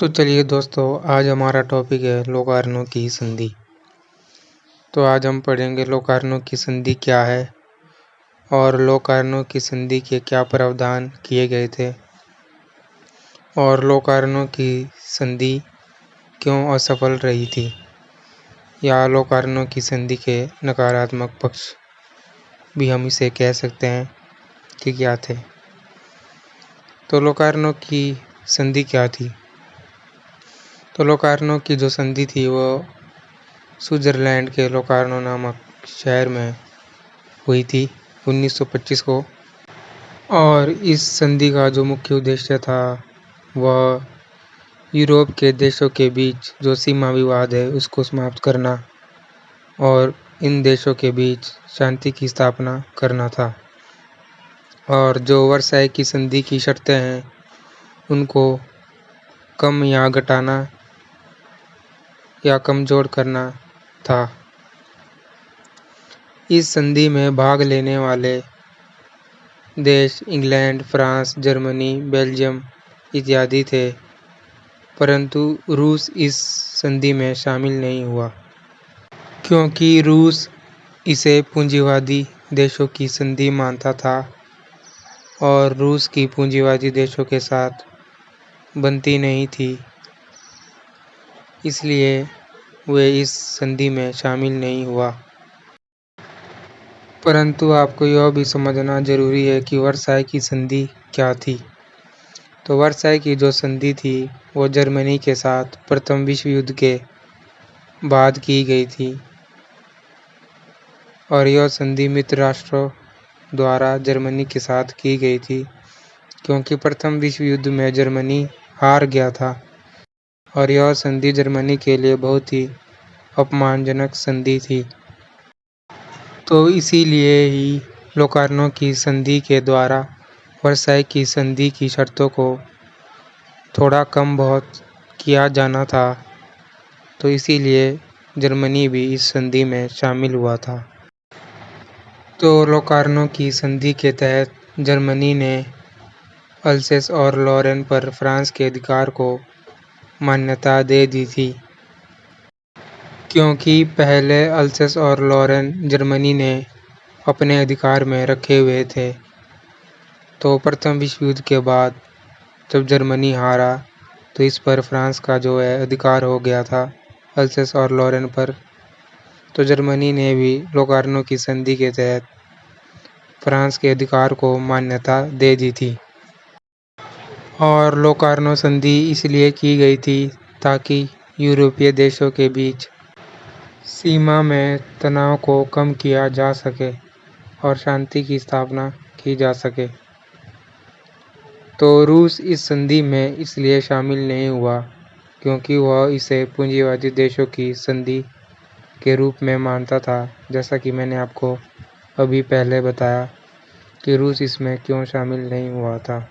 तो चलिए दोस्तों, आज हमारा टॉपिक है लोकार्नो की संधि। तो आज हम पढ़ेंगे लोकार्नो की संधि क्या है और लोकार्नो की संधि के क्या प्रावधान किए गए थे और लोकार्नो की संधि क्यों असफल रही थी या लोकार्नो की संधि के नकारात्मक पक्ष भी हम इसे कह सकते हैं कि क्या थे। तो लोकार्नो की संधि क्या थी? तो लोकार्नो की जो संधि थी वो स्विट्जरलैंड के लोकार्नो नामक शहर में हुई थी 1925 को। और इस संधि का जो मुख्य उद्देश्य था वह यूरोप के देशों के बीच जो सीमा विवाद है उसको समाप्त करना और इन देशों के बीच शांति की स्थापना करना था। और जो वर्साई की संधि की शर्तें हैं उनको कम या घटाना या कमजोर करना था। इस संधि में भाग लेने वाले देश इंग्लैंड, फ्रांस, जर्मनी, बेल्जियम इत्यादि थे, परंतु रूस इस संधि में शामिल नहीं हुआ क्योंकि रूस इसे पूंजीवादी देशों की संधि मानता था और रूस की पूंजीवादी देशों के साथ बनती नहीं थी, इसलिए वे इस संधि में शामिल नहीं हुआ। परंतु आपको यह भी समझना जरूरी है कि वर्साई की संधि क्या थी। तो वर्साई की जो संधि थी वो जर्मनी के साथ प्रथम विश्व युद्ध के बाद की गई थी और यह संधि मित्र राष्ट्रों द्वारा जर्मनी के साथ की गई थी क्योंकि प्रथम विश्व युद्ध में जर्मनी हार गया था और यह संधि जर्मनी के लिए बहुत ही अपमानजनक संधि थी। तो इसीलिए ही लोकार्नो की संधि के द्वारा वर्साई की संधि की शर्तों को थोड़ा कम बहुत किया जाना था, तो इसीलिए जर्मनी भी इस संधि में शामिल हुआ था। तो लोकार्नो की संधि के तहत जर्मनी ने अल्सेस और लॉरेन पर फ्रांस के अधिकार को मान्यता दे दी थी क्योंकि पहले अल्सेस और लॉरेन जर्मनी ने अपने अधिकार में रखे हुए थे। तो प्रथम विश्व युद्ध के बाद जब जर्मनी हारा तो इस पर फ्रांस का जो है अधिकार हो गया था अल्सेस और लॉरेन पर। तो जर्मनी ने भी लोकार्नो की संधि के तहत फ्रांस के अधिकार को मान्यता दे दी थी। और लोकार्नो संधि इसलिए की गई थी ताकि यूरोपीय देशों के बीच सीमा में तनाव को कम किया जा सके और शांति की स्थापना की जा सके। तो रूस इस संधि में इसलिए शामिल नहीं हुआ क्योंकि वह इसे पूंजीवादी देशों की संधि के रूप में मानता था, जैसा कि मैंने आपको अभी पहले बताया कि रूस इसमें क्यों शामिल नहीं हुआ था।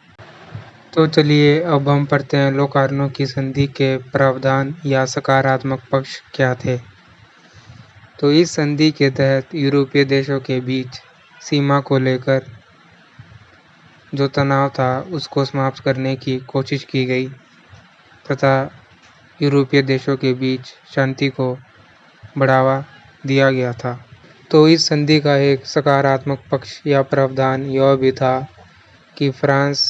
तो चलिए अब हम पढ़ते हैं लोकार्नो की संधि के प्रावधान या सकारात्मक पक्ष क्या थे। तो इस संधि के तहत यूरोपीय देशों के बीच सीमा को लेकर जो तनाव था उसको समाप्त करने की कोशिश की गई तथा यूरोपीय देशों के बीच शांति को बढ़ावा दिया गया था। तो इस संधि का एक सकारात्मक पक्ष या प्रावधान यह भी था कि फ्रांस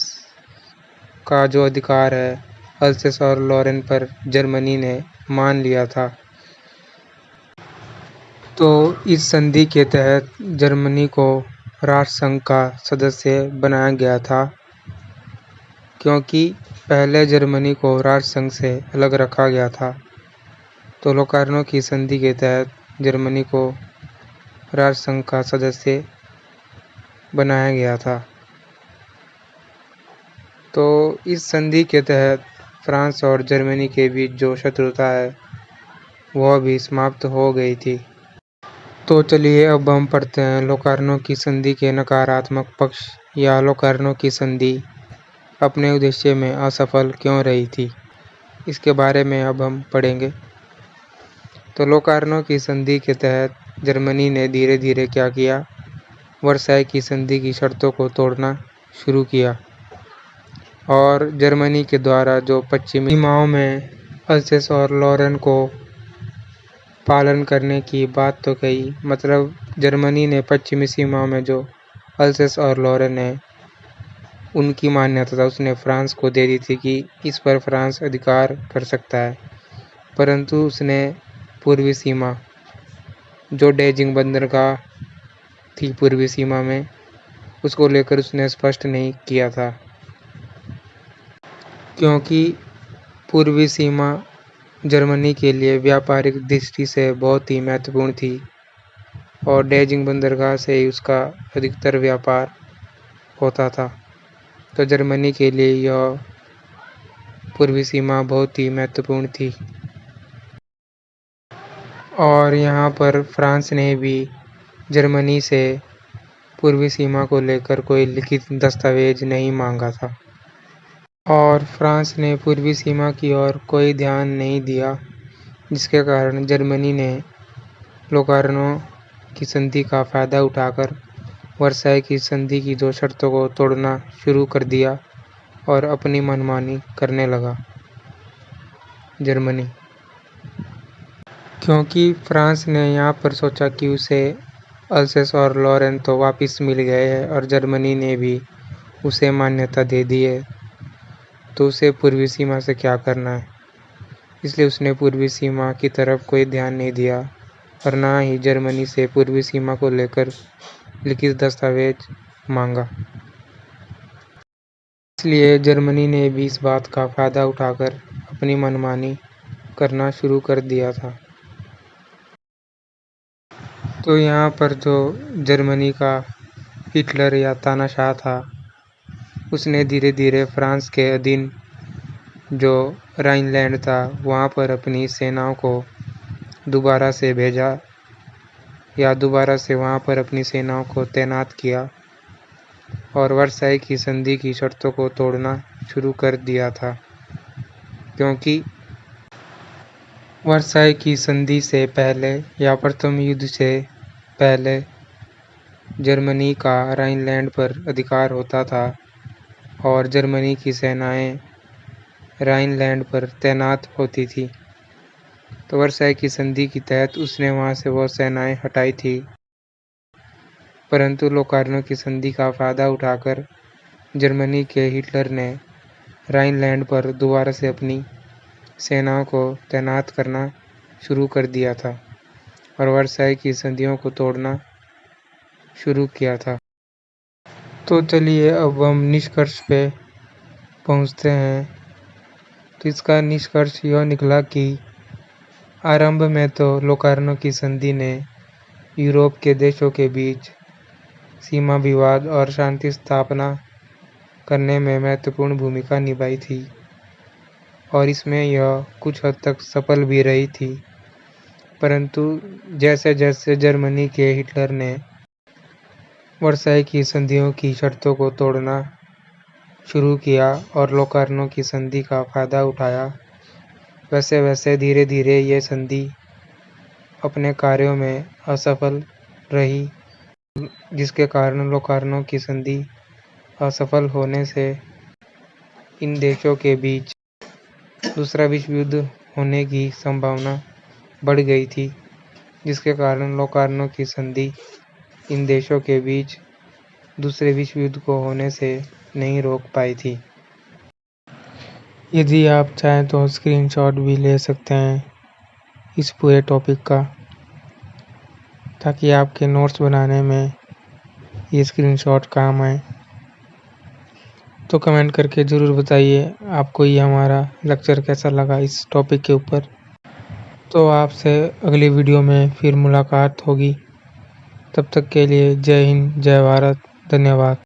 का जो अधिकार है अल्सेस और लॉरेन पर जर्मनी ने मान लिया था। तो इस संधि के तहत जर्मनी को राष्ट्रसंघ का सदस्य बनाया गया था क्योंकि पहले जर्मनी को राष्ट्रसंघ से अलग रखा गया था। तो लोकार्नो की संधि के तहत जर्मनी को राष्ट्रसंघ का सदस्य बनाया गया था। तो इस संधि के तहत फ्रांस और जर्मनी के बीच जो शत्रुता है वह भी समाप्त हो गई थी। तो चलिए अब हम पढ़ते हैं लोकार्नो की संधि के नकारात्मक पक्ष या लोकार्नो की संधि अपने उद्देश्य में असफल क्यों रही थी, इसके बारे में अब हम पढ़ेंगे। तो लोकार्नो की संधि के तहत जर्मनी ने धीरे धीरे क्या किया, वर्साई की संधि की शर्तों को तोड़ना शुरू किया और जर्मनी के द्वारा जो पश्चिमी सीमाओं में अल्सेस और लॉरेन को पालन करने की बात तो कही, मतलब जर्मनी ने पश्चिमी सीमाओं में जो अल्सेस और लॉरेन है उनकी मान्यता था उसने फ्रांस को दे दी थी कि इस पर फ्रांस अधिकार कर सकता है, परंतु उसने पूर्वी सीमा जो डेजिंग बंदरगाह थी पूर्वी सीमा में उसको लेकर उसने स्पष्ट नहीं किया था, क्योंकि पूर्वी सीमा जर्मनी के लिए व्यापारिक दृष्टि से बहुत ही महत्वपूर्ण थी और डेजिंग बंदरगाह से ही उसका अधिकतर व्यापार होता था। तो जर्मनी के लिए यह पूर्वी सीमा बहुत ही महत्वपूर्ण थी और यहाँ पर फ्रांस ने भी जर्मनी से पूर्वी सीमा को लेकर कोई लिखित दस्तावेज नहीं मांगा था और फ्रांस ने पूर्वी सीमा की ओर कोई ध्यान नहीं दिया, जिसके कारण जर्मनी ने लोकार्नो की संधि का फ़ायदा उठाकर वर्साई की संधि की दो शर्तों को तोड़ना शुरू कर दिया और अपनी मनमानी करने लगा जर्मनी, क्योंकि फ्रांस ने यहाँ पर सोचा कि उसे अल्सेस और लॉरेन तो वापस मिल गए हैं और जर्मनी ने भी उसे मान्यता दे दी है, तो उसे पूर्वी सीमा से क्या करना है। इसलिए उसने पूर्वी सीमा की तरफ कोई ध्यान नहीं दिया और ना ही जर्मनी से पूर्वी सीमा को लेकर लिखित दस्तावेज मांगा। इसलिए जर्मनी ने भी इस बात का फ़ायदा उठाकर अपनी मनमानी करना शुरू कर दिया था। तो यहाँ पर जो जर्मनी का हिटलर या तानाशाह था उसने धीरे धीरे फ्रांस के अधीन जो राइनलैंड था वहाँ पर अपनी सेनाओं को दोबारा से भेजा या दोबारा से वहाँ पर अपनी सेनाओं को तैनात किया और वर्साई की संधि की शर्तों को तोड़ना शुरू कर दिया था, क्योंकि वर्साई की संधि से पहले या प्रथम युद्ध से पहले जर्मनी का राइनलैंड पर अधिकार होता था और जर्मनी की सेनाएं राइनलैंड पर तैनात होती थी। तो वर्साई की संधि के तहत उसने वहां से वो सेनाएं हटाई थी, परंतु लोकार्नो की संधि का फ़ायदा उठाकर जर्मनी के हिटलर ने राइनलैंड पर दोबारा से अपनी सेनाओं को तैनात करना शुरू कर दिया था और वर्साई की संधियों को तोड़ना शुरू किया था। तो चलिए अब हम निष्कर्ष पे पहुंचते हैं। तो इसका निष्कर्ष यह निकला कि आरंभ में तो लोकार्नो की संधि ने यूरोप के देशों के बीच सीमा विवाद और शांति स्थापना करने में महत्वपूर्ण भूमिका निभाई थी और इसमें यह कुछ हद तक सफल भी रही थी, परंतु जैसे जैसे जर्मनी के हिटलर ने वर्साई की संधियों की शर्तों को तोड़ना शुरू किया और लोकार्नो की संधि का फ़ायदा उठाया, वैसे वैसे धीरे धीरे ये संधि अपने कार्यों में असफल रही, जिसके कारण लोकार्नो की संधि असफल होने से इन देशों के बीच दूसरा विश्व युद्ध होने की संभावना बढ़ गई थी, जिसके कारण लोकार्नो की संधि इन देशों के बीच दूसरे विश्व युद्ध को होने से नहीं रोक पाई थी। यदि आप चाहें तो स्क्रीनशॉट भी ले सकते हैं इस पूरे टॉपिक का, ताकि आपके नोट्स बनाने में ये स्क्रीनशॉट काम आए। तो कमेंट करके ज़रूर बताइए आपको ये हमारा लेक्चर कैसा लगा इस टॉपिक के ऊपर। तो आपसे अगली वीडियो में फिर मुलाकात होगी। तब तक के लिए जय हिंद, जय भारत, धन्यवाद।